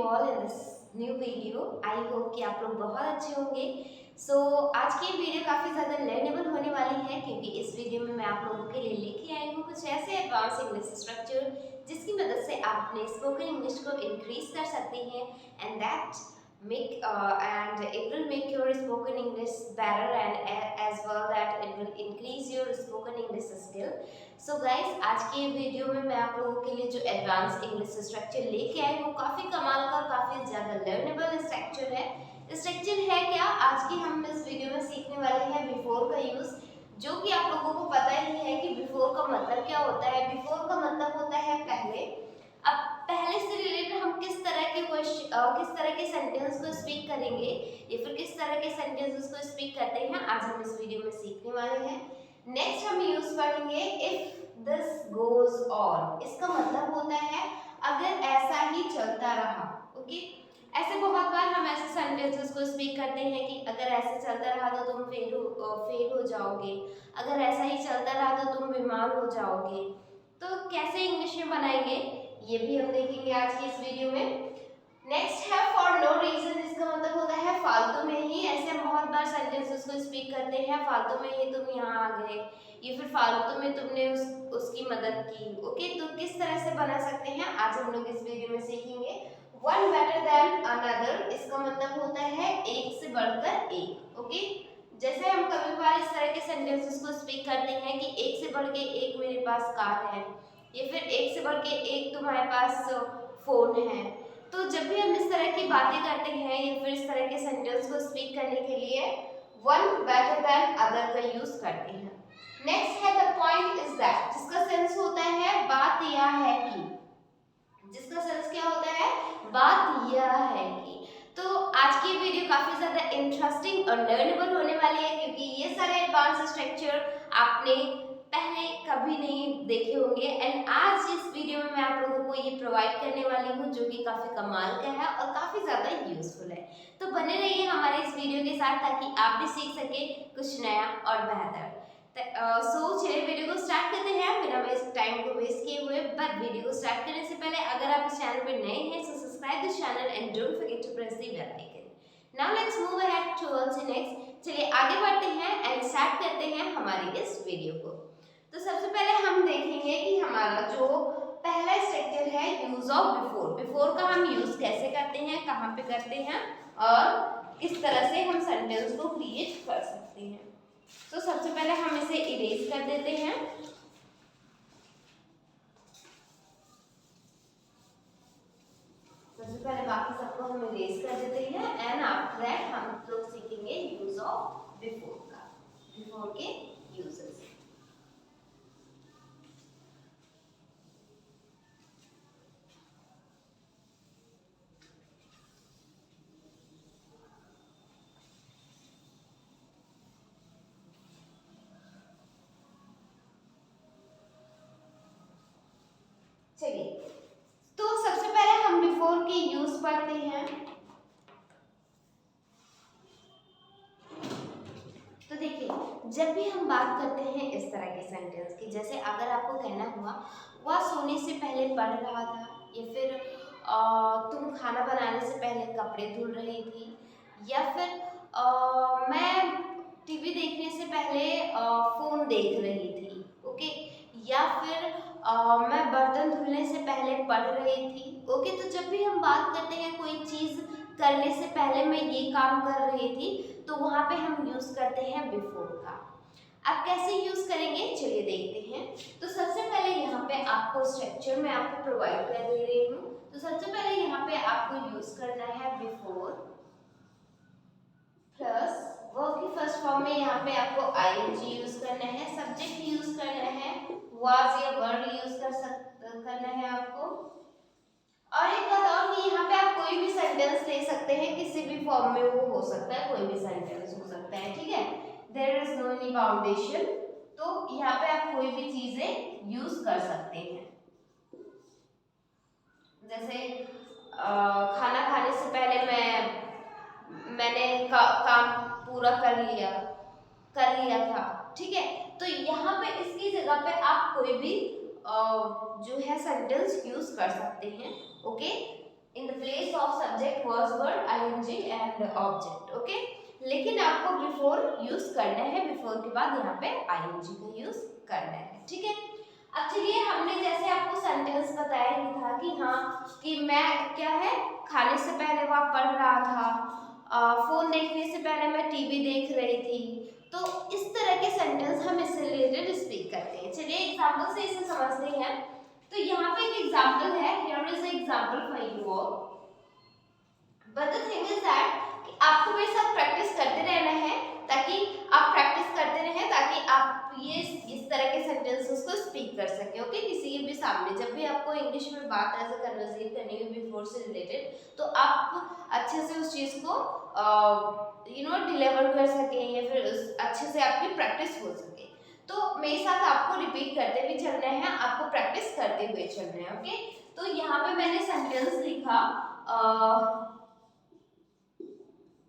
All in this new video. I hope कि आप लोग बहुत अच्छे होंगे। आज की वीडियो काफ़ी ज़्यादा लर्नेबल होने वाली है क्योंकि इस वीडियो में मैं आप लोगों के लिए लेके आई हूँ कुछ ऐसे एडवांस इंग्लिश स्ट्रक्चर जिसकी मदद से आप अपने स्पोकन इंग्लिश को इंक्रीज कर सकते हैं and that make and it will make your spoken English better and as well that it will increase your spoken English skill. So guys, आज की वीडियो में मैं आप लोगों के लिए जो एडवांस इंग्लिश स्ट्रक्चर लेके आई वो काफ़ी कमाल का और काफ़ी ज़्यादा लर्नेबल स्ट्रक्चर है। स्ट्रक्चर है क्या, आज की हम इस वीडियो में सीखने वाले हैं बिफोर का यूज़, जो कि आप लोगों को पता ही है कि बिफोर का मतलब क्या होता है। बिफोर का मतलब होता है पहले। अब पहले से रिलेटेड हम किस तरह के सेंटेंस को स्पीक करेंगे या फिर किस तरह के सेंटेंसेस को स्पीक करते हैं, आज हम इस वीडियो में सीखने वाले हैं। नेक्स्ट हम यूज पढ़ेंगे इफ दिस गोज ऑन। इसका मतलब होता है अगर ऐसा ही चलता रहा। ओके, ऐसे बहुत बार हम ऐसे सेंटेंसेस को स्पीक करते हैं कि अगर ऐसे चलता रहा तो तुम फेल हो जाओगे, अगर ऐसा ही चलता रहा तो तुम बीमार हो जाओगे। तो कैसे इंग्लिश में बनाएंगे ये भी हम देखेंगे आज की इस वीडियो में। नेक्स्ट है फॉर नो रीजन। इसका मतलब होता है फालतू में ही। ऐसे हम बहुत बार सेंटेंसेस को स्पीक करते हैं, फालतू में ही तुम यहाँ आ गए या फिर फालतू में तुमने उसकी मदद की। ओके, तो किस तरह से बना सकते हैं आज हम लोग इस वीडियो में सीखेंगे। वन बेटर देन अनदर, इसका मतलब होता है एक से बढ़कर एक। ओके, जैसे हम कभी बार इस तरह के सेंटेंसेस को स्पीक करते हैं कि एक से बढ़ के एक मेरे पास कार है या फिर एक से बढ़ के एक तुम्हारे पास फोन है। तो जब भी हम इस तरह की बातें करते हैं या फिर इस तरह के सेंटेंस को स्पीक करने के लिए वन बेटर देन अदर का यूज करते हैं। नेक्स्ट है द पॉइंट इज दैट, जिसका सेंस होता है बात यह है कि। जिसका सेंस क्या होता है, बात यह है कि। तो आज की वीडियो काफी ज्यादा इंटरेस्टिंग और लर्नेबल होने वाली है क्योंकि ये सारे एडवांस स्ट्रक्चर आपने पहले कभी नहीं देखे होंगे एंड आज इस वीडियो में मैं आप लोगों को ये प्रोवाइड करने वाली हूँ जो कि काफी कमाल का है और काफी ज्यादा यूजफुल है। तो बने रहिए हमारे इस वीडियो के साथ ताकि आप भी सीख सके कुछ नया और बेहतर। चलिए वीडियो को स्टार्ट करते हैं बिना वेस्ट टाइम को वेस्ट किए हुए। बट वीडियो को स्टार्ट करने से पहले अगर आप इस चैनल पर नए हैं so subscribe this channel and don't forget to press the bell icon. Now let's move ahead towards next. चलिए आगे बढ़ते हैं एंड स्टार्ट करते हैं हमारी इस वीडियो को। तो सबसे पहले हम देखेंगे कि हमारा जो पहला स्ट्रक्चर है यूज ऑफ बिफोर। बिफोर का हम यूज कैसे करते हैं, कहाँ पे करते हैं और किस तरह से हम सेंटेंस को क्रिएट कर सकते हैं। तो सबसे पहले हम इसे इरेज कर देते हैं। सबसे पहले बाकी सबको हम इरेज कर देते हैं एंड आफ्टर दैट हम लोग सीखेंगे यूज ऑफ बिफोर का, बिफोर के यूजेस। चलिए, तो सबसे पहले हम बिफोर के यूज पढ़ते हैं। तो देखिए, जब भी हम बात करते हैं इस तरह के सेंटेंस की, जैसे अगर आपको कहना हुआ वह सोने से पहले पढ़ रहा था या फिर तुम खाना बनाने से पहले कपड़े धुल रही थी या फिर मैं टीवी देखने से पहले फोन देख रही थी। ओके, या फिर मैं बर्तन धुलने से पहले पढ़ रही थी। ओके, तो जब भी हम बात करते हैं कोई चीज़ करने से पहले मैं ये काम कर रही थी तो वहाँ पे हम यूज़ करते हैं बिफोर का। अब कैसे यूज़ करेंगे चलिए देखते हैं। तो सबसे पहले यहाँ पे आपको स्ट्रक्चर में आपको प्रोवाइड कर दे रही हूँ। तो सबसे पहले यहाँ पे आपको यूज़ करना है बिफोर प्लस वर्ब की फर्स्ट फॉर्म में यहाँ पे आपको आईएनजी यूज करना है, सब्जेक्ट यूज करना है, वाज या वर यूज करना है आपको। और एक बात और कि यहाँ पे आप कोई भी सेंटेंस ले सकते हैं, किसी भी फॉर्म में वो हो सकता है, कोई भी सेंटेंस हो सकता है, ठीक है। देयर इज नो एनी बाउंडेशन, तो यहाँ पे आप कोई भी चीजें यूज कर सकते हैं। जैसे खाना खाने से पहले मैंने काम पूरा कर लिया था, ठीक है। तो यहाँ पे इसकी जगह पे आप कोई भी जो है सेंटेंस यूज कर सकते हैं। Okay, in the place of subject was word ING and object. Okay, लेकिन आपको बिफोर यूज करना है, बिफोर के बाद यहाँ पे आईएनजी का यूज करना है। ठीक है, अब चलिए हमने जैसे आपको सेंटेंस बताया ही था कि हाँ कि मैं क्या है खाने से पहले वह पढ़ रहा था, फोन देखने से पहले मैं टीवी देख रही थी। तो इस तरह के सेंटेंस हम इससे रिलेटेड स्पीक करते हैं। चलिए एग्जांपल से इसे समझते हैं। तो यहाँ पे एक एग्जांपल है, here is an example for you all, but the thing is that कि आपको मेरे साथ प्रैक्टिस करते रहना है, ताकि आप प्रैक्टिस करते रहें ताकि आप ये इस तरह के सेंटेंसेस को स्पीक कर सकें। ओके, किसी के भी सामने जब भी आपको इंग्लिश में बात ऐसे कन्वर्सेट करनी है बिफोर से रिलेटेड, तो आप अच्छे से उस चीज को डिलीवर कर सकें या फिर अच्छे से आपकी प्रैक्टिस हो सके। तो मेरे साथ आपको रिपीट करते हुए चलना है, आपको प्रैक्टिस करते हुए चलना है। ओके, तो यहाँ पे मैंने सेंटेंस लिखा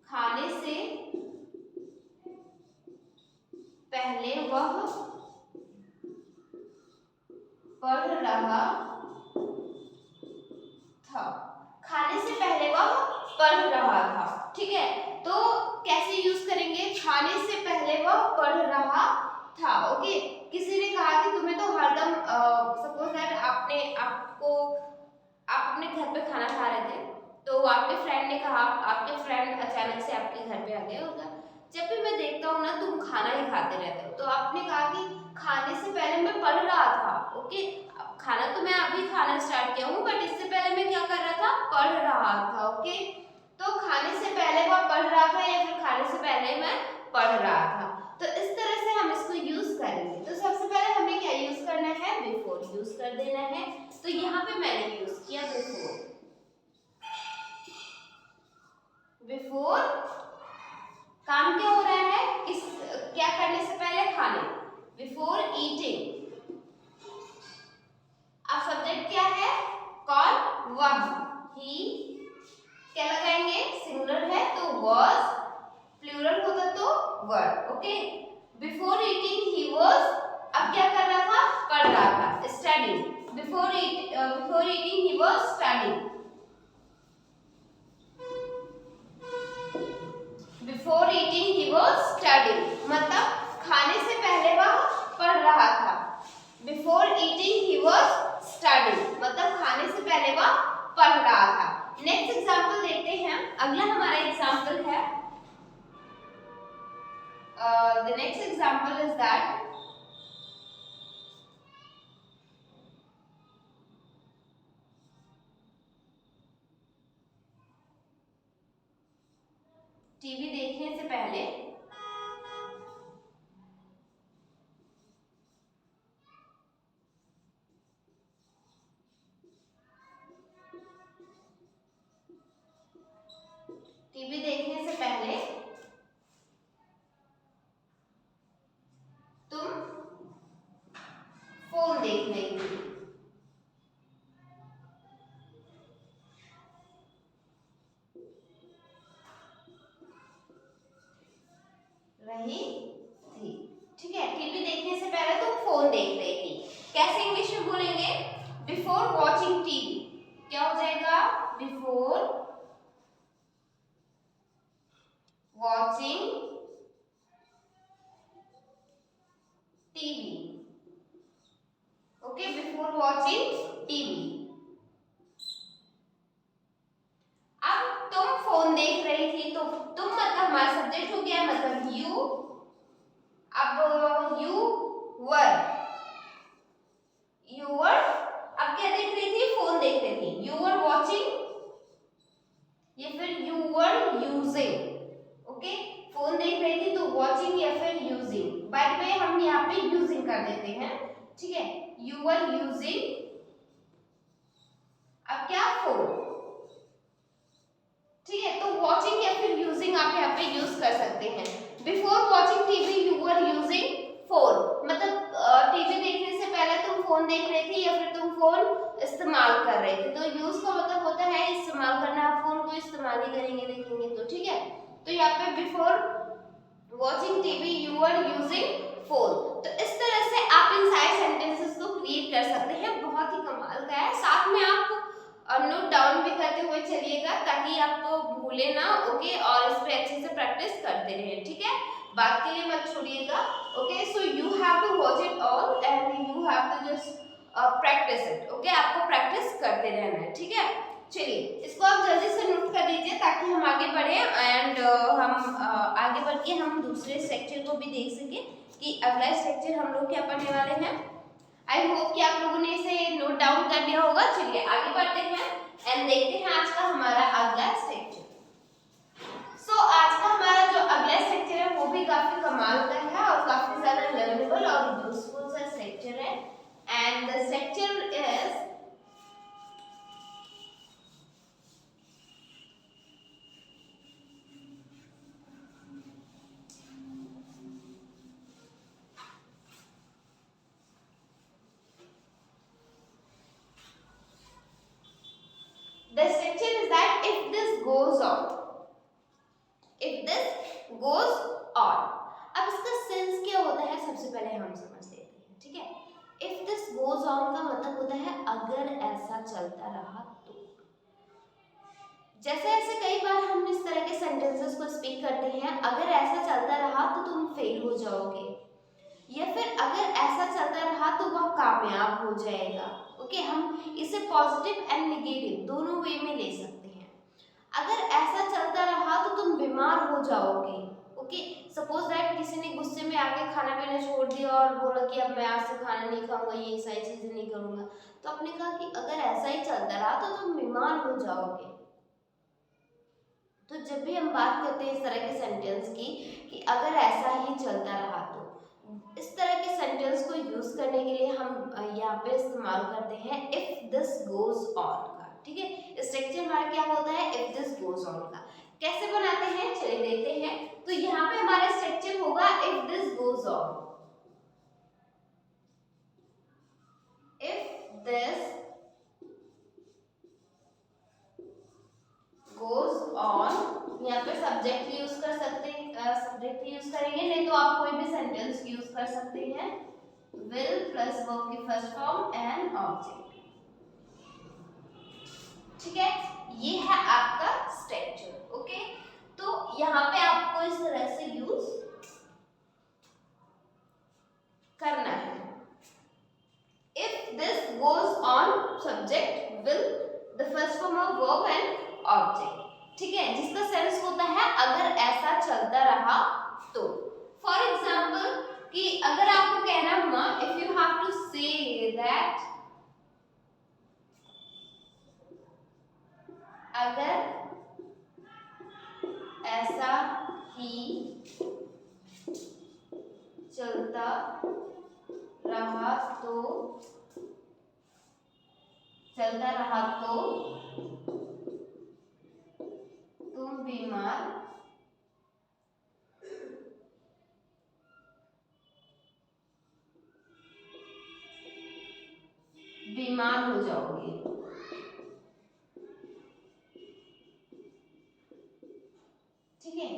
खाने से पहले वह पढ़ रहा था। खाने से पहले वह पढ़ रहा था। ठीक है, तो कैसे यूज करेंगे? खाने से पहले वह पढ़ रहा था। ओके, किसी ने कहा कि तुम्हें तो हरदम सपोज दैट आप अपने घर पे खाना खा रहे थे, तो आपके फ्रेंड ने कहा, आपके फ्रेंड अचानक से आपके घर पे आ गया होगा, जब भी मैं देखता हूँ ना तुम खाना ही खाते रहते हो, तो आपने कहा कि खाने से पहले मैं पढ़ रहा था। ओके, खाना तो मैं अभी खाना स्टार्ट किया हूँ, बट इससे पहले मैं क्या कर रहा था? पढ़ रहा था। ओके, तो खाने से पहले वह पढ़ रहा था या फिर खाने से पहले मैं पढ़ रहा था। तो इस तरह से हम इसको यूज करेंगे। तो सबसे पहले हमें क्या यूज करना है? बिफोर यूज कर देना है। तो यहाँ पे मैंने यूज किया बिफोर। बिफोर काम क्या हो रहा है? किस क्या करने से पहले? खाने। Before eating. अब सब्जेक्ट क्या है? कौन? वह। ही क्या लगाएंगे? सिंगुलर है तो was, प्लूरल होता तो were। Okay, before eating he was, अब क्या कर रहा था? पढ़ रहा था, studying. Before eating he was studying। Before eating he was studying, मतलब खाने से पहले वह पढ़ रहा था। Before eating he was studying, मतलब खाने से पहले वह पढ़ रहा था। नेक्स्ट एग्जांपल देखते हैं। अगला हमारा एग्जांपल है, the next example is that TV देखने से पहले तुम फोन देख रही थी। ठीक है, टीवी देखने से पहले तुम फोन देख रही थी। कैसे इंग्लिश में बोलेंगे? Before watching TV. क्या हो जाएगा? Before watching TV. Okay, before watching TV. अब तुम फोन देख रही थी, तो तुम मतलब हमारा सब्जेक्ट हो गया, मतलब यू। अब यू वर अब क्या देख रही थी? फोन देख रही थी। यू वर वॉचिंग या फिर you were using. Okay, phone देख रही थी तो वॉचिंग या फिर यूजिंग। बाय द वे हम यहाँ पे यूजिंग कर देते हैं। ठीक है, यू वर यूजिंग, अब क्या? फोन। ठीक है, तो वॉचिंग या फिर यूजिंग आप यहाँ पे यूज कर सकते हैं। Before watching TV you were using phone, मतलब टीवी देखने से पहले तुम फोन देख रही थी या फिर तुम फोन इस्तेमाल कर रहे थे। तो यूज का मतलब होता है इस्तेमाल करना। आप फोन को इस्तेमाल ही करेंगे, देखेंगे तो। ठीक है, तो यहाँ पे before watching TV you were using phone. तो इस तरह से आप इन सारे सेंटेंसेस को क्रिएट कर सकते हैं। बहुत ही कमाल का है। साथ में आप और नोट डाउन भी करते हुए चलिएगा ताकि आप भूले ना, ओके, और इस पे अच्छे से प्रैक्टिस करते रहें, ठीक है, बात के लिए मत छोड़िएगा, okay. So you have to watch it all and you have to just practice it, okay, आपको प्रैक्टिस करते रहना है, ठीक है। चलिए इसको आप जल्दी से नोट कर लीजिए ताकि हम आगे बढ़े एंड हम आगे बढ़ के हम दूसरे स्ट्रक्चर को भी देख सके कि अगला स्ट्रक्चर हम लोग क्या पढ़ने वाले हैं। आई होप कि आप लोगों ने इसे नोट डाउन कर लिया होगा। चलिए आगे बढ़ते हैं एंड देखते हैं आज का हमारा अगला स्ट्रक्चर। सो आज का हमारा जो अगला स्ट्रक्चर है वो भी काफी कमाल का है और काफी ज्यादा लर्नेबल और यूजफुल सा स्ट्रक्चर है and the structure is the structure is that if this goes on, if this goes on, अब इसका सेंस क्या होता है सबसे पहले हम समझ लेते हैं, ठीक है। if this goes on का मतलब होता है अगर ऐसा चलता रहा तो। जैसे ऐसे कई बार हम इस तरह के सेंटेंसेस को स्पीक करते हैं, अगर ऐसा चलता रहा तो तुम फेल हो जाओगे, या फिर अगर ऐसा चलता रहा तो वह कामयाब हो जाएगा, ओके। हम इसे पॉजिटिव एंड नेगेटिव दोनों वे में ले सकते हैं। अगर ऐसा चलता रहा तो तुम बीमार हो जाओगे, ओके। सपोज दैट किसी ने गुस्से में आके खाना पीना छोड़ दिया और बोला कि अब मैं आज से खाना नहीं खाऊंगा, ये सारी चीजें नहीं करूंगा, तो आपने कहा कि अगर ऐसा ही चलता रहा तो तुम बीमार हो जाओगे। तो जब भी हम बात करते हैं इस तरह के सेंटेंस की कि अगर ऐसा ही चलता रहा तो, इस तरह के सेंटेंस को यूज करने के लिए हम यहाँ पे इस्तेमाल करते हैं इफ दिस गोज ऑन का, ठीक है। स्ट्रक्चर हमारा क्या होता है, इफ दिस गोज ऑन का। कैसे बनाते हैं चलिए देखते हैं। तो यहाँ पे हमारा स्ट्रक्चर होगा if this goes on, if this goes on, यहाँ पे सब्जेक्ट यूज कर सकते हैं, सब्जेक्ट यूज करेंगे, नहीं तो आप कोई भी सेंटेंस यूज कर सकते हैं, विल प्लस वर्ब की फर्स्ट फॉर्म एंड ऑब्जेक्ट, ठीक है। ये है आपका स्ट्रक्चर, ओके। तो यहाँ पे आपको इस तरह से यूज करना है। If this goes on, subject will, the first form of verb and object, ठीक है, जिसका सेंस होता है अगर ऐसा चलता रहा तो। फॉर एग्जाम्पल कि अगर आपको कहना हुआ if you have to say that, अगर ऐसा ही चलता रहा तो तुम बीमार हो जाओगे, ठीक है।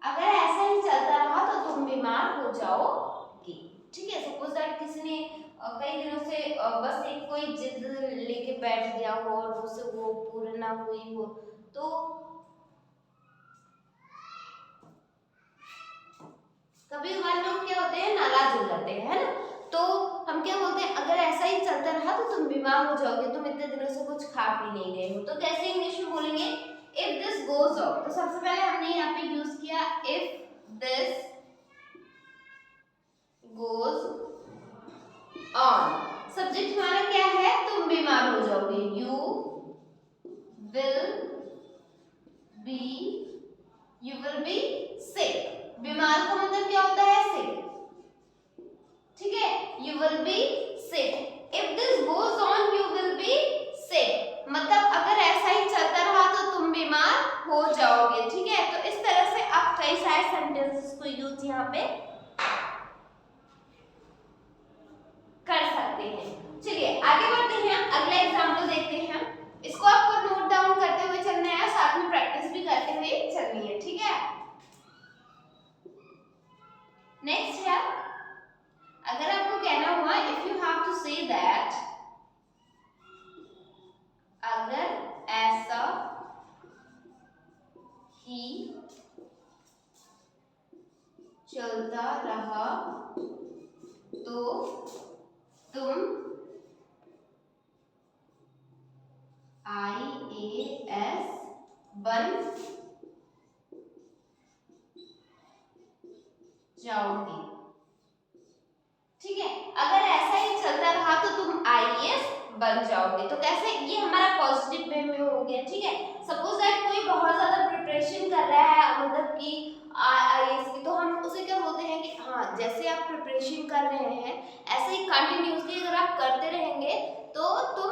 अगर ऐसा ही चलता रहा तो तुम बीमार हो जाओगे, ठीक है। सपोज दैट किसी ने कई दिनों से बस एक कोई जिद लेके बैठ गया हो और उससे वो पूरी ना हुई हो, तो कभी कभार लोग क्या होते हैं, नाराज हो जाते हैं, है ना। तो हम क्या बोलते हैं, अगर ऐसा ही चलता रहा तो तुम बीमार हो जाओगे, तुम इतने दिनों से कुछ खा पी नहीं गए हो। तो कैसे इंग्लिश में बोलेंगे, इफ दिस गोज ऑन। तो सबसे पहले हमने यहाँ पे यूज किया if this goes on, subject हमारा क्या है, तुम बीमार हो जाओगे, यू विल बी सिक। बीमार का मतलब क्या होता है, सिक, ठीक है, you will be sick. If this goes on you will be sick, मतलब अगर ऐसा ही चलता रहा तो तुम बीमार हो जाओगे, ठीक है। तो इस तरह से आप कई सारे सेंटेंसेस को यूज यहाँ पे कर सकते हैं। चलिए आगे बढ़ते हैं, अगला एग्जाम्पल देखते हैं। इसको आपको नोट डाउन करते हुए चलना है, साथ में प्रैक्टिस भी करते हुए चलनी है, ठीक है। नेक्स्ट है, अगर आपको कहना हुआ if you have to say that, अगर चलता रहा तो तुम IAS बन जाओगे। ठीक है, अगर ऐसा ही चलता रहा तो तुम IAS बन जाओगे। तो कैसे, ये हमारा पॉजिटिव वे में हो गया। ठीक है, सपोज दैट कोई बहुत ज्यादा प्रिपरेशन कर रहा है मतलब कि IAS की, तो हम उसे क्या बोलते हैं कि हाँ, जैसे आप प्रिपरेशन कर रहे हैं ऐसे ही कंटिन्यूसली अगर आप करते रहेंगे तो तुम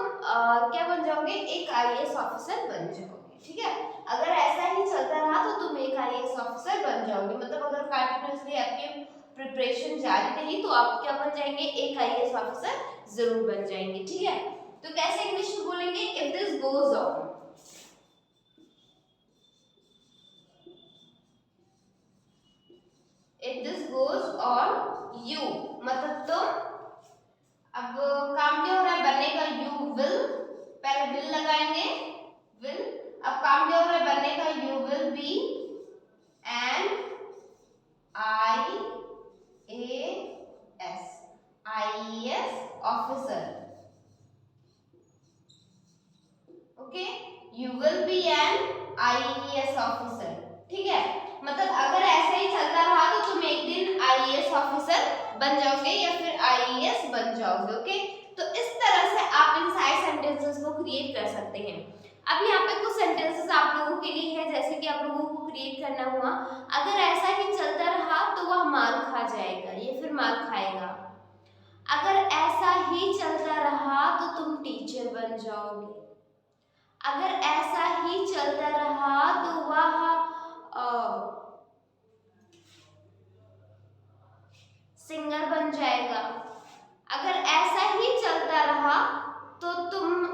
क्या बन जाओगे, एक IAS ऑफिसर बन जाओगे। ठीक है, अगर ऐसा ही चलता रहा तो तुम एक IAS ऑफिसर बन जाओगे। मतलब अगर कंटिन्यूसली आपकी प्रिपरेशन जारी रही तो आप क्या बन जाएंगे, एक IAS ऑफिसर जरूर बन जाएंगे। ठीक है, तो कैसे इंग्लिश में बोलेंगे, if this goes on, if this goes on you, मतलब तुम, अब काम क्या हो रहा है बनने का, यू विल, पहले विल लगाएंगे, विल, अब काम क्या हो रहा है बनने का, you will be an IAS officer. Okay, you will be an IAS officer. ठीक है, मतलब अगर ऐसे ही चलता रहा तो तुम एक दिन IAS ऑफिसर बन जाओगे या फिर IAS बन जाओगे। ओके, तो इस तरह से आप इन सारे सेंटेंसेस को क्रिएट कर सकते हैं। अब यहाँ पे कुछ सेंटेंसेस आप लोगों के लिए है, जैसे कि आप लोगों को क्रिएट करना हुआ, अगर ऐसा ही चलता रहा तो वह मार खा जाएगा या फिर मार खाएगा। अगर ऐसा ही चलता रहा तो तुम टीचर बन जाओगे। अगर ऐसा ही चलता रहा तो वह सिंगर बन जाएगा। अगर ऐसा ही चलता रहा तो तुम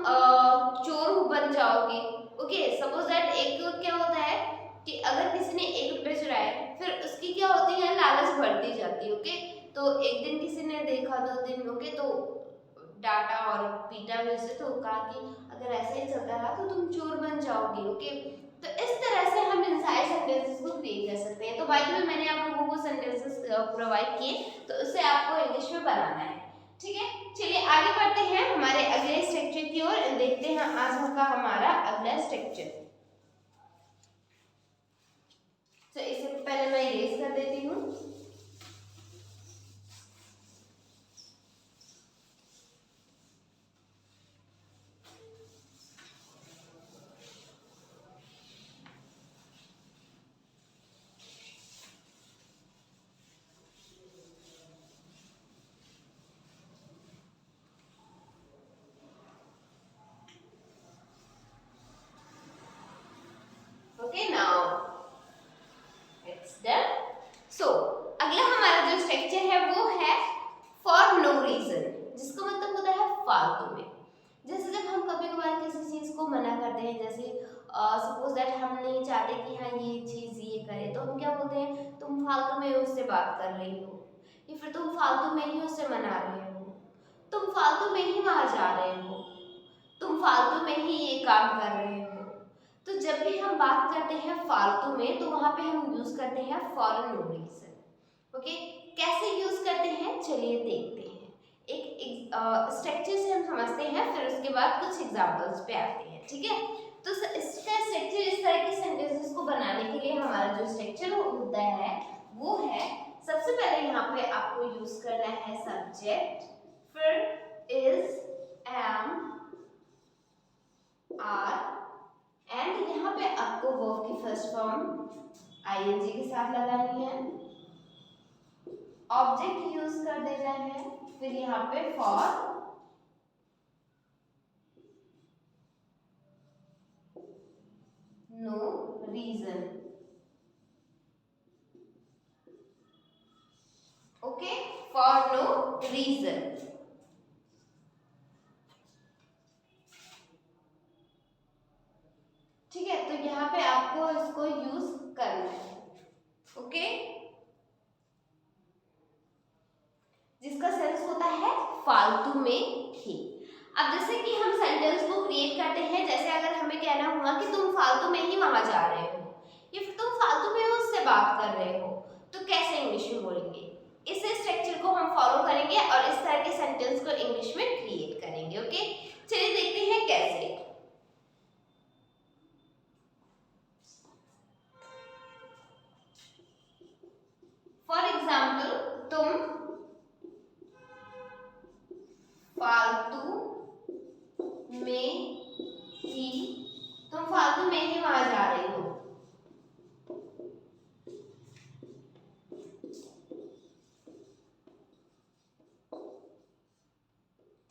चोर बन जाओगे। ओके, सपोज दैट एक क्या होता है कि अगर किसी ने 1 रुपये चुराए, फिर उसकी क्या होती है, लालच बढ़ती जाती है। ओके, तो एक दिन किसी ने देखा, 2 दिन, ओके, तो डांटा और पीटा भी उसे, तो कहा कि अगर ऐसे ही चलता रहा तो तुम चोर बन जाओगे। ओके, तो इस तरह से हम इन सारे सेंटेंसेस को क्रिएट कर सकते हैं। तो बाय द वे मैंने आप लोगों को सेंटेंसेस प्रोवाइड किए, तो उसे आपको इंग्लिश में बनाना है। ठीक है, चलिए आगे बढ़ते हैं हमारे अगले स्ट्रक्चर की ओर, देखते हैं आज का हमारा अगला स्ट्रक्चर। तो इससे पहले मैं इरेज कर देती हूँ। Okay, now it's done. So अगला हमारा जो स्ट्रक्चर है वो है फॉर नो रीजन, जिसका मतलब होता है फालतू में। जैसे जब हम कभी कभार किसी चीज को मना करते हैं, जैसे सपोज दैट हम नहीं चाहते कि हाँ ये चीज ये करे, तो हम क्या बोलते हैं, तुम फालतू में उससे बात कर रही हो, या फिर तुम फालतू में ही उससे मना रहे हो, तुम फालतू में ही वहां जा रहे हो, तुम फालतू में ही ये काम कर रहे हो। तो जब भी हम बात करते हैं फालतू में, तो वहां पे हम यूज करते हैं फॉर नो रीजन। ओके, कैसे यूज करते हैं चलिए देखते हैं। एक स्ट्रक्चर से हम समझते हैं, फिर उसके बाद कुछ एग्जांपल्स पे आते हैं। ठीक है, तो इसका स्ट्रक्चर, इस तरह के सेंटेंसेस को बनाने के लिए हमारा जो स्ट्रक्चर होता है वो है, सबसे पहले यहाँ पे आपको यूज करना है सब्जेक्ट, फिर इज, एम, आर, एंड यहाँ पे आपको वर्ब की फर्स्ट फॉर्म ING के साथ लगानी है, ऑब्जेक्ट यूज कर देना है, फिर यहाँ पे for, no reason. Okay, for no reason. ठीक है, तो यहाँ पे आपको इसको यूज करना है। ओके, जिसका सेंस होता है फालतू में ही। अब जैसे कि हम सेंटेंस को क्रिएट करते हैं, जैसे अगर हमें कहना हुआ कि तुम फालतू में ही वहां जा रहे हो, या फिर तुम फालतू में उससे बात कर रहे हो, तो कैसे इंग्लिश में बोलेंगे। इस स्ट्रक्चर को हम फॉलो करेंगे और इस तरह के सेंटेंस को इंग्लिश में क्रिएट करेंगे। ओके, चलिए देखते हैं कैसे। फॉर एग्जाम्पल, तुम फालतू में ही वहां जा रही हो।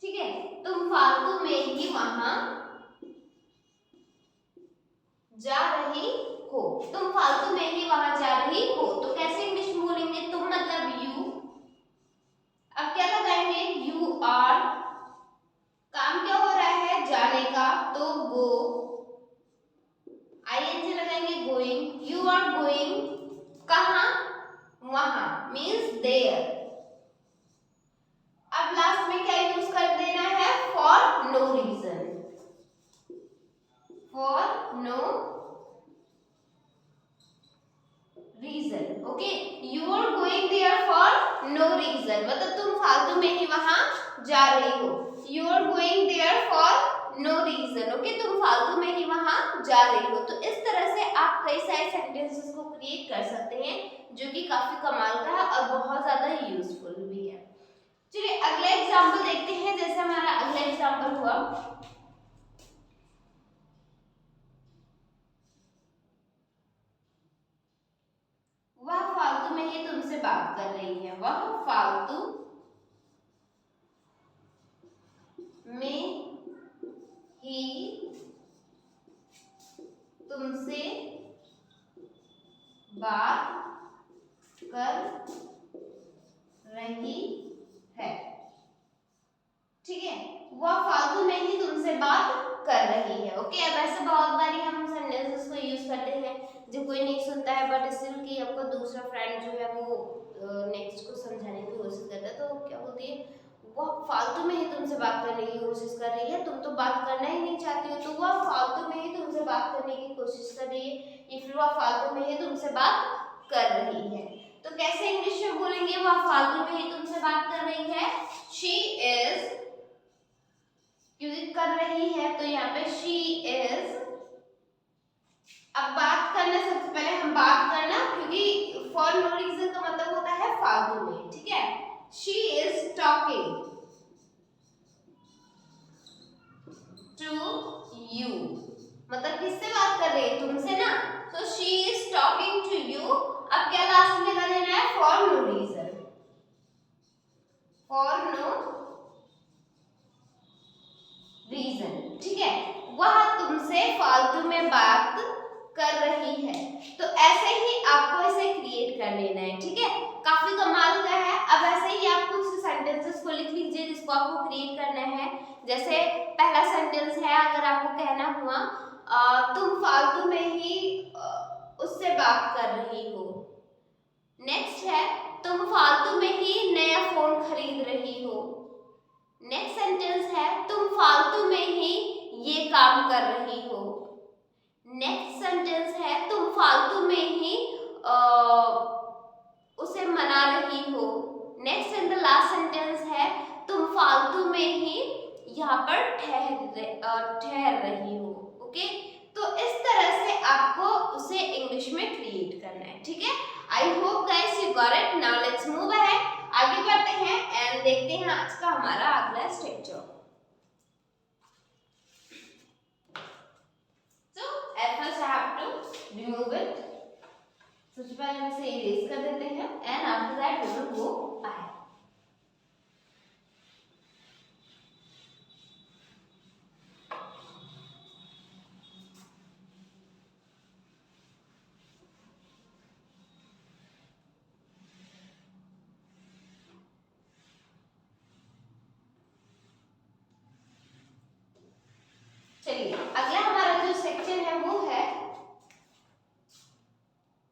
ठीक है, तुम फालतू में ही वहां जा रही हो। तुम फालतू में ही वहां जा रही हो तो कैसे इंग्लिश में बोलेंगे? तुम मतलब यू, अब क्या लगाएंगे? यू आर, काम क्या हो रहा है? जाने का, तो गो, आईएनजी लगाएंगे, गोइंग। यू आर गोइंग कहां? वहां, मीन्स देयर। अब लास्ट में क्या यूज कर देना है? For no reason, for no reason. Okay, you are going there for no reason, मतलब तुम फालतू में ही वहां जा रही हो। You are going there for no reason. Okay, तुम फालतू में ही वहां जा रही हो। तो इस तरह से आप कई सारे सेंटेंसेस को क्रिएट कर सकते हैं जो कि काफी कमाल का है और बहुत ज्यादा यूजफुल भी है। चलिए अगला एग्जांपल देखते हैं। जैसे हमारा अगला एग्जांपल हुआ, वह फालतू में ही तुमसे बात कर रही है। वह फालतू में ही तुमसे बात कर रही है। ठीक है, वह फालतू में ही तुमसे बात कर रही है। ओके, अब ऐसे बहुत बारी हम सेंटेंसेस को यूज करते हैं जो कोई नहीं सुनता है बट स्टिल कि आपका दूसरा फ्रेंड जो है वो नेक्स्ट को समझाने की कोशिश करता है, तो क्या बोलती है? वह फालतू में ही तुमसे बात करने की कोशिश कर रही है। तुम तो बात करना ही नहीं चाहती हो, तो वह फालतू में ही तुमसे बात करने की कोशिश कर रही है, या फिर वह फालतू में ही तुमसे बात कर रही है। तो कैसे इंग्लिश में बोलेंगे? वह फालतू में ही तुमसे बात कर रही है। शी इज, क्योंकि कर रही है तो यहाँ पे शी इज। अब बात करना, सबसे पहले हम बात करना, क्योंकि फॉर नो रीजन का मतलब होता है फालतू में। ठीक है, she is talking to you, मतलब किससे बात कर रही है? तुमसे ना। तो she is talking to you. अब क्या लास्ट में लगा देना है? For no reason, for no reason. ठीक है, वह तुमसे फालतू में बात कर रही है। तो ऐसे ही आपको इसे क्रिएट कर लेना है। ठीक है, काफी कमाल का है। अब ऐसे ही आप कुछ सेंटेंसेस को लिख लीजिए जिसको आपको क्रिएट करना है। जैसे पहला सेंटेंस है, अगर आपको कहना हुआ तुम फालतू में ही उससे बात कर रही हो। नेक्स्ट है, तुम फालतू में ही नया फोन खरीद रही हो। नेक्स्ट सेंटेंस है, तुम फालतू में ही ये काम कर रही हो। नेक्स्ट सेंटेंस है, तुम फालतू में ही उसे मना रही हो। Next and the last sentence है, तुम फालतू में ही यहाँ पर ठहर रही हो। ओके, तो इस तरह से आपको उसे इंग्लिश में क्रिएट करना है। ठीक है, I hope guys you got it. Now let's move ahead, आगे बढ़ते हैं एंड देखते हैं आज का हमारा अगला structure. So at first I have to remove it. सबसे पहले हम इसे इरेज कर देते हैं and after that we will go ahead. चलिए अगला हमारा जो सेक्शन है वो है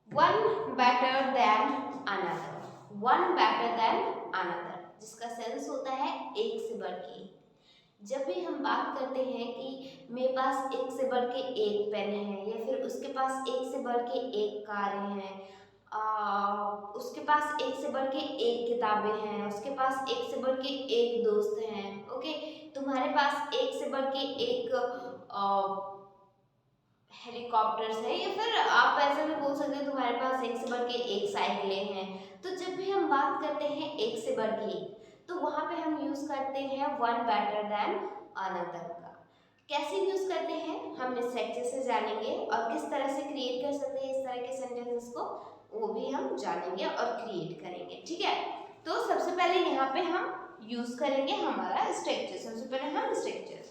one better than another. One better than another, जिसका सेंस होता है एक से बढ़ के। जब भी हम बात करते हैं कि मेरे पास एक से बढ़ के एक पेन है, या फिर उसके पास एक से बढ़ के एक कारें हैं, उसके पास एक से बढ़ के एक किताबें हैं, उसके पास एक से बढ़ के एक दोस्त हैं, ओके। तुम्हारे पास एक से बढ़ के एक हेलीकॉप्टर्स है, या फिर आप ऐसा भी बोल सकते हो तुम्हारे पास एक से बढ़ के एक साइकिलें हैं। तो जब भी हम बात करते हैं एक से बढ़ के एक, तो वहां पे हम यूज करते हैं वन बेटर देन अनदर का। कैसे यूज करते हैं हम इस लेक्चर से जानेंगे, और किस तरह से क्रिएट कर सकते हैं इस तरह के सेंटेंसेस को, वो भी हम जानेंगे और क्रिएट करेंगे, ठीक है। तो सबसे पहले यहाँ पे हम यूज करेंगे हमारा स्ट्रक्चर। सबसे पहले हम स्ट्रक्चर,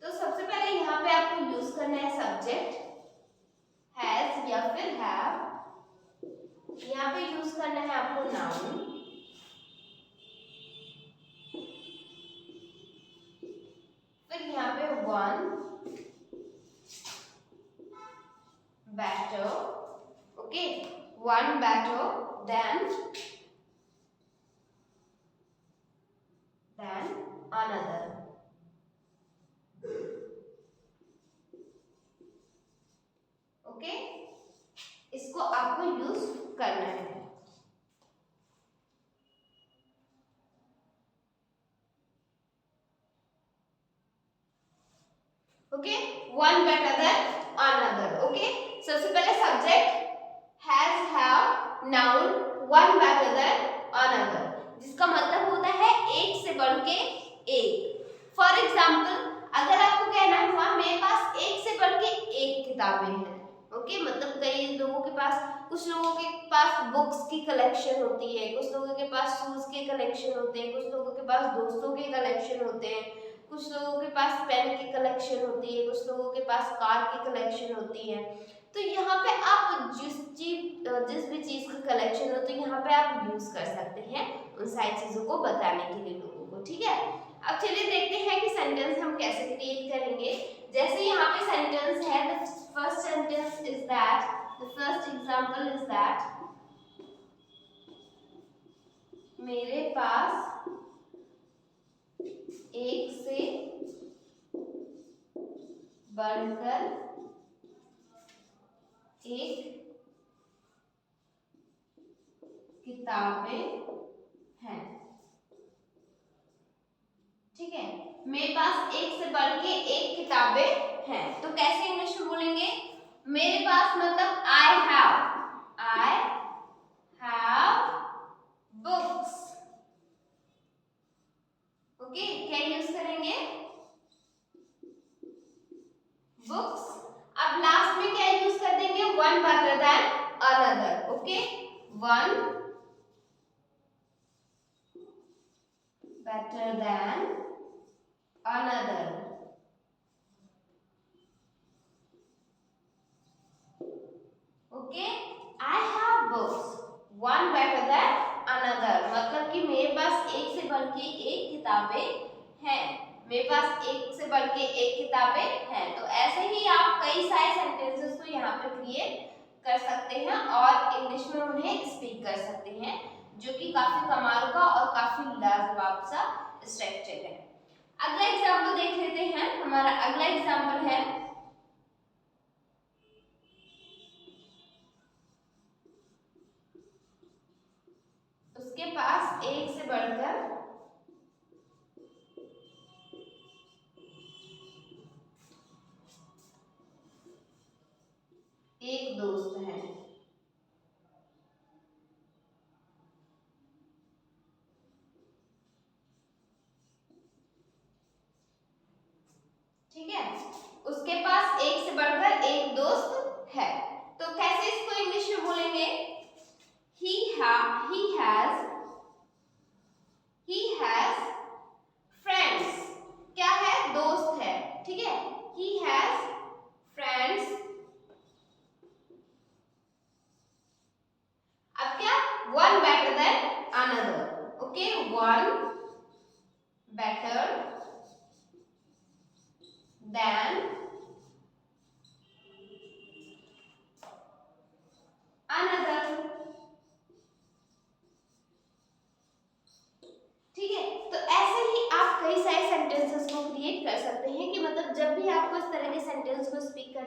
तो सबसे पहले यहाँ पे आपको यूज करना है सब्जेक्ट हैज या फिर हैव। यहाँ पे यूज करना है आपको नाउन, फिर यहाँ पे one better, okay, one better than another, okay, इसको आपको यूज करना है। Okay, one better than another, okay. सबसे पहले subject has, have, noun, one better than another, जिसका मतलब होता है एक से बढ़ के एक। फॉर एग्जाम्पल, अगर आपको कहना हुआ मेरे पास एक से बढ़ के एक किताबें हैं, ओके, मतलब कई लोगों के पास, कुछ लोगों के पास बुक्स की कलेक्शन होती है, कुछ लोगों के पास शूज के कलेक्शन होते हैं, कुछ लोगों के पास दोस्तों के कलेक्शन होते हैं, कुछ लोगों के पास पेन की कलेक्शन होती है, कुछ लोगों के पास कार की कलेक्शन होती है। तो यहाँ पे आप जिस भी चीज का कलेक्शन हो, तो यहाँ पे आप यूज कर सकते हैं उन सारी चीजों को बताने के लिए लोगों को, ठीक है। अब चलिए देखते हैं कि सेंटेंस हम कैसे क्रिएट करेंगे। जैसे यहाँ पे सेंटेंस है, the first sentence is that, the first example is that, मेरे पास एक से बढ़कर एक किताबें हैं, ठीक है। मेरे पास एक से बढ़ के एक किताबें हैं, तो कैसे इंग्लिश में बोलेंगे? मेरे पास मतलब आई हैव बुक्स, ओके। क्या यूज करेंगे? बुक्स। अब लास्ट में क्या यूज कर देंगे? One better than another, okay, one better than another, okay, I have books, one better than another, मतलब कि मेरे पास एक से बढ़ के एक किताबें हैं, मेरे पास एक से बढ़ के एक किताबें हैं। तो ऐसे ही आप कई सारे सेंटेंसेस को यहाँ पे क्रिएट कर सकते हैं और इंग्लिश में उन्हें स्पीक कर सकते हैं, जो कि काफी कमाल का और काफी लाजवाब सा स्ट्रक्चर है। अगला एग्जाम्पल देख लेते हैं। हमारा अगला एग्जाम्पल है, उसके पास एक से बढ़कर एक दोस्त है, ठीक है। उसके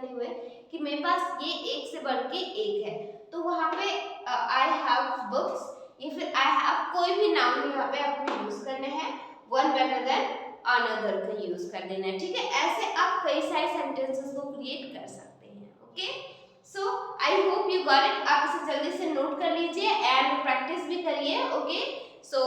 बने हुए कि मेरे पास ये एक से बढ़ के एक है, तो वहां पे आई हैव बुक्स या फिर आई हैव कोई भी नाउन यहाँ पे आपको यूज करने हैं, वन बेटर देन अनदर का यूज कर देना है, ठीक है। ऐसे आप कई सारे सेंटेंसेस को क्रिएट कर सकते हैं। Okay, so I hope you got it. आप इसे जल्दी से नोट कर लीजिए एंड प्रैक्टिस भी करिए। Okay, so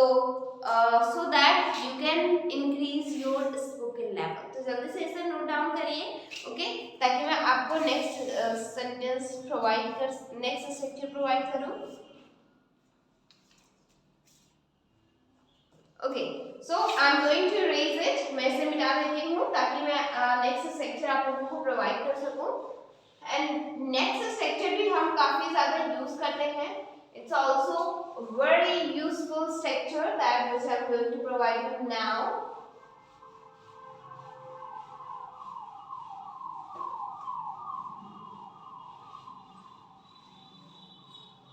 that you can increase your spoken level। तो जल्दी से इसे नोट डाउन करिए, ओके, ताकि मैं आपको नेक्स्ट सेंटेंस प्रोवाइड कर, नेक्स्ट स्ट्रक्चर प्रोवाइड करूं। Okay, so I am going to erase it. मैं इसे मिटा देती हूँ ताकि मैं नेक्स्ट स्ट्रक्चर आप लोगों को प्रोवाइड कर सकूं। एंड नेक्स्ट स्ट्रक्चर भी हम काफी ज्यादा यूज करते हैं। It's also very useful structure that which I'm going to provide you now.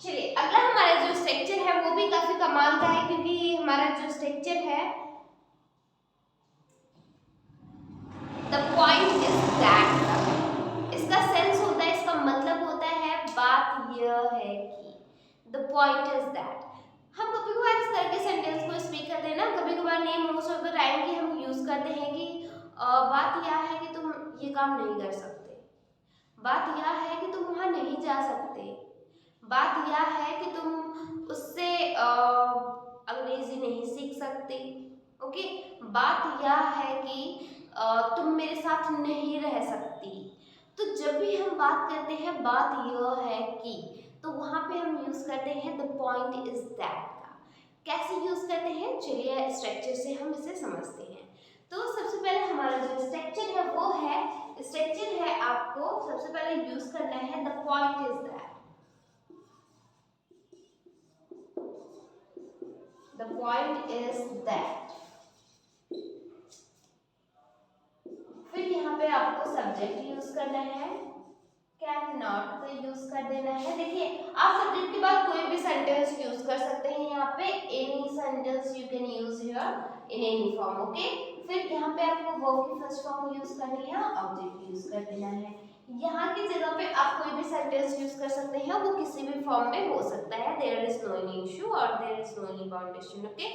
चलिए, अगला हमारा जो स्ट्रक्चर है वो भी काफी कमाल का है, क्योंकि हमारा जो स्ट्रक्चर है the point is that, इसका सेंस होता है, इसका मतलब होता है बात यह है कि, the point is that। हम कभी कभार इस तरह के सेंटेंस को स्पीक करते हैं ना, कभी कभार नहीं, मोस्ट ऑफ द टाइम कि हम यूज करते हैं कि बात यह है कि तुम ये काम नहीं कर सकते, बात यह है कि तुम वहां नहीं जा सकते, बात यह है कि तुम उससे अंग्रेजी नहीं सीख सकते। ओके, बात यह है कि तुम मेरे साथ नहीं रह सकती। तो जब भी हम बात करते हैं बात यह है कि, तो वहां पे हम यूज करते हैं द पॉइंट इज दैट का। कैसे यूज करते हैं, चलिए स्ट्रक्चर से हम इसे समझते हैं। तो सबसे पहले हमारा जो स्ट्रक्चर है वो है, स्ट्रक्चर है आपको सबसे पहले यूज करना है the point is that. The point is that. फिर यहाँ पे आपको सब्जेक्ट यूज करना है, कैन नॉट का यूज कर देना है। देखिए, आप सब्जेक्ट के बाद कोई भी सेंटेंस यूज कर सकते हैं यहाँ पे, any sentence you can use here in any form. Okay, फिर यहाँ पे आपको वर्ब की फर्स्ट फॉर्म यूज करनी है, ऑब्जेक्ट यूज कर देना है। यहाँ की जगह पे आप कोई भी सेंटेंस यूज कर सकते हैं, वो किसी भी फॉर्म में हो सकता है, there is no any issue और there is no any boundation. Okay,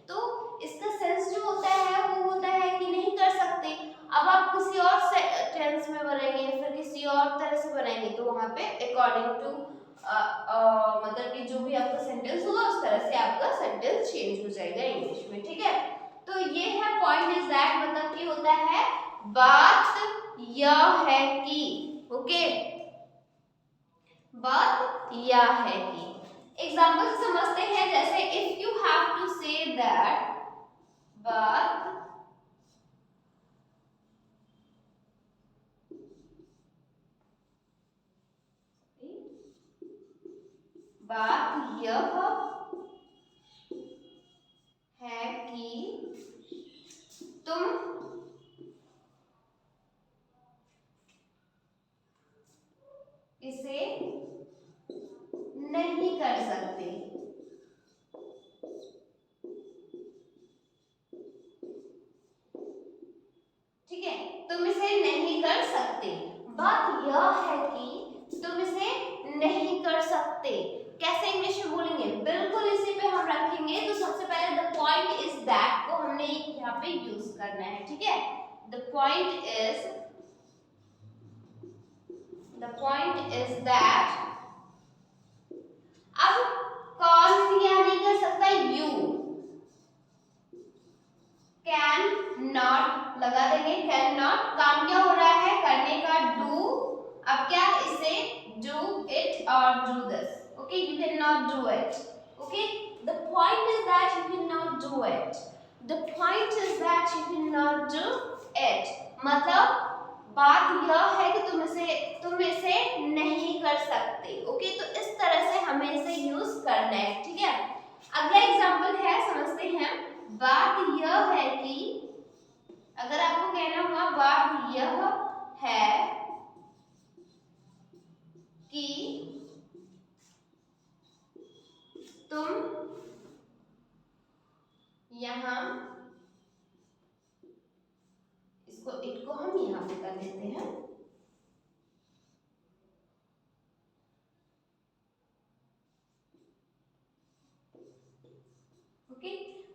तो इसका सेंस जो होता है वो होता है कि नहीं कर सकते। अब आप किसी और टेंस में बनाएंगे, फिर किसी और तरह से बनाएंगे, तो वहां पे अकॉर्डिंग टू मतलब कि जो भी आपका सेंटेंस होगा उस तरह से आपका सेंटेंस चेंज हो जाएगा इंग्लिश में, ठीक है। तो ये है पॉइंट इज दैट, मतलब कि होता है बात यह है कि। ओके, बात यह है कि। एग्जांपल समझते हैं, जैसे if you have to say that बात यह है कि तुम इसे नहीं कर सकते। ठीक है, तुम इसे नहीं कर सकते। बात यह है कि तुम इसे नहीं कर सकते। कैसे इंग्लिश में बोलेंगे, बिल्कुल इसी पे हम रखेंगे। तो सबसे पहले द पॉइंट इज दैट को हमने यहाँ पे यूज करना है, ठीक है। The point is that. अब कौन क्या नहीं कर सकता, यू, कैन नॉट लगा देंगे, कैन नॉट, काम क्या हो रहा है, करने का, डू। अब क्या, इसे डू इट और do this. Okay, you can not do it. Okay, the point is that you can not do it. The point is that you can not do it, मतलब बात यह है कि तुम इसे नहीं कर सकते। ओके, तो इस तरह से हमें इसे यूज करना है, ठीक है। अगला एग्जांपल है, समझते हैं। बात यह है कि, अगर आपको कहना हुआ बात यह है कि तुम यहां, इसको इट को हम यहां पे कर देते हैं, ओके,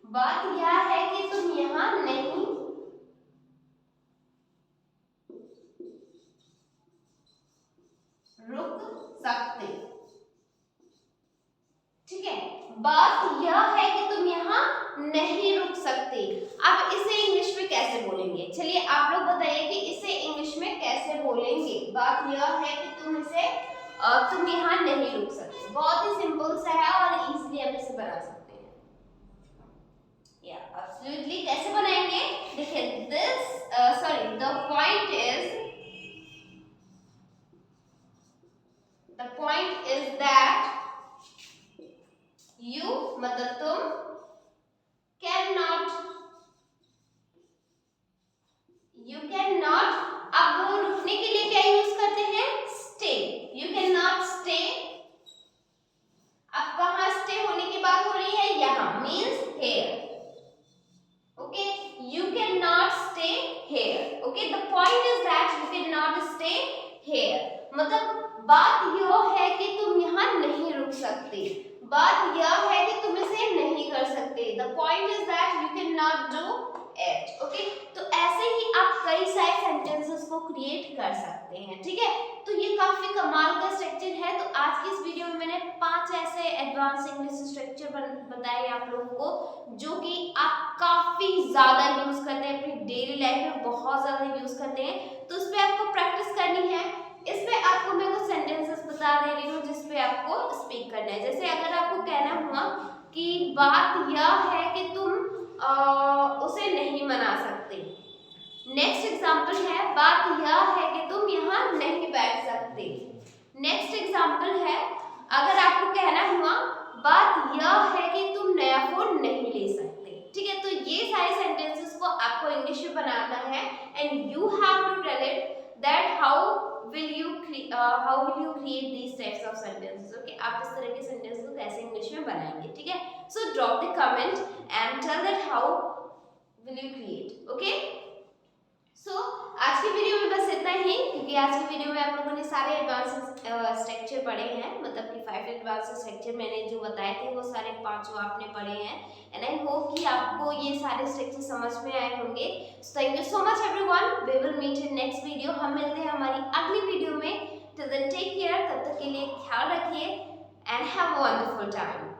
बात यह है कि तुम यहाँ नहीं रुक सकते। ठीक है, बात यह है कि तुम यहाँ नहीं रुक सकते। अब इसे इंग्लिश में कैसे बोलेंगे? चलिए आप लोग बताइए कि इसे इंग्लिश में कैसे बोलेंगे। बात यह है कि तुम यहाँ नहीं रुक सकते। बहुत ही सिंपल सा है और इजीली हम इसे बना सकते हैं। या एब्सोल्युटली कैसे बनाएंगे? देखिए the point is that you मतलब तुम कैन नॉट, अब वो रुकने के लिए क्या यूज करते हैं? Stay. You can not stay. अब कहां स्टे होने की बात हो रही है? यहाँ, means here. Okay, you can not stay here. Okay, the point is that you can not stay here, मतलब बात यह है कि तुम यहाँ नहीं रुक सकते। बात यह है कि तुम इसे नहीं कर सकते। The point is that you can not do it. Okay, तो ऐसे ही आप कई सारे सेंटेंसेस को क्रिएट कर सकते हैं। ठीक है, तो ये काफी कमाल का स्ट्रक्चर है। तो आज की इस वीडियो में मैंने 5 ऐसे एडवांस इंग्लिश स्ट्रक्चर बताए आप लोगों को, जो कि आप काफी ज्यादा यूज करते हैं अपनी डेली लाइफ में, बहुत ज्यादा यूज करते हैं। तो इस पे आपको प्रैक्टिस करनी है। इसमें आपको मैं कुछ सेंटेंसेस बता दे रही हूँ जिसपे आपको स्पीक करना है। जैसे अगर आपको कहना हुआ कि बात यह है कि तुम उसे नहीं मना सकते। नेक्स्ट एग्जाम्पल है बात यह है कि तुम यहाँ नहीं बैठ सकते। नेक्स्ट एग्जाम्पल है अगर आपको कहना हुआ बात यह है कि तुम नया फोन नहीं ले सकते। ठीक है, तो ये सारे सेंटेंसेस को आपको इंग्लिश में बनाना है and you have to tell it that how will you create these types of sentences. Okay, आप इस तरह के सेंटेंस को कैसे इंग्लिश में बनाएंगे? ठीक है, so drop the comment and tell that how will you create. Okay, so आज की वीडियो में बस इतना ही, क्योंकि आज की वीडियो में आप लोगों ने सारे एडवांस स्ट्रक्चर पढ़े हैं, मतलब कि 5 एडवांस स्ट्रक्चर मैंने जो बताए थे वो सारे 5 आपने पढ़े हैं एंड आई होप कि आपको ये सारे स्ट्रक्चर समझ में आए होंगे। So thank you so much everyone, we will meet in next video. हम मिलते हैं हमारी अगली वीडियो में। टिल देन टेक केयर, तब तक के लिए ख्याल रखिए and have a wonderful time.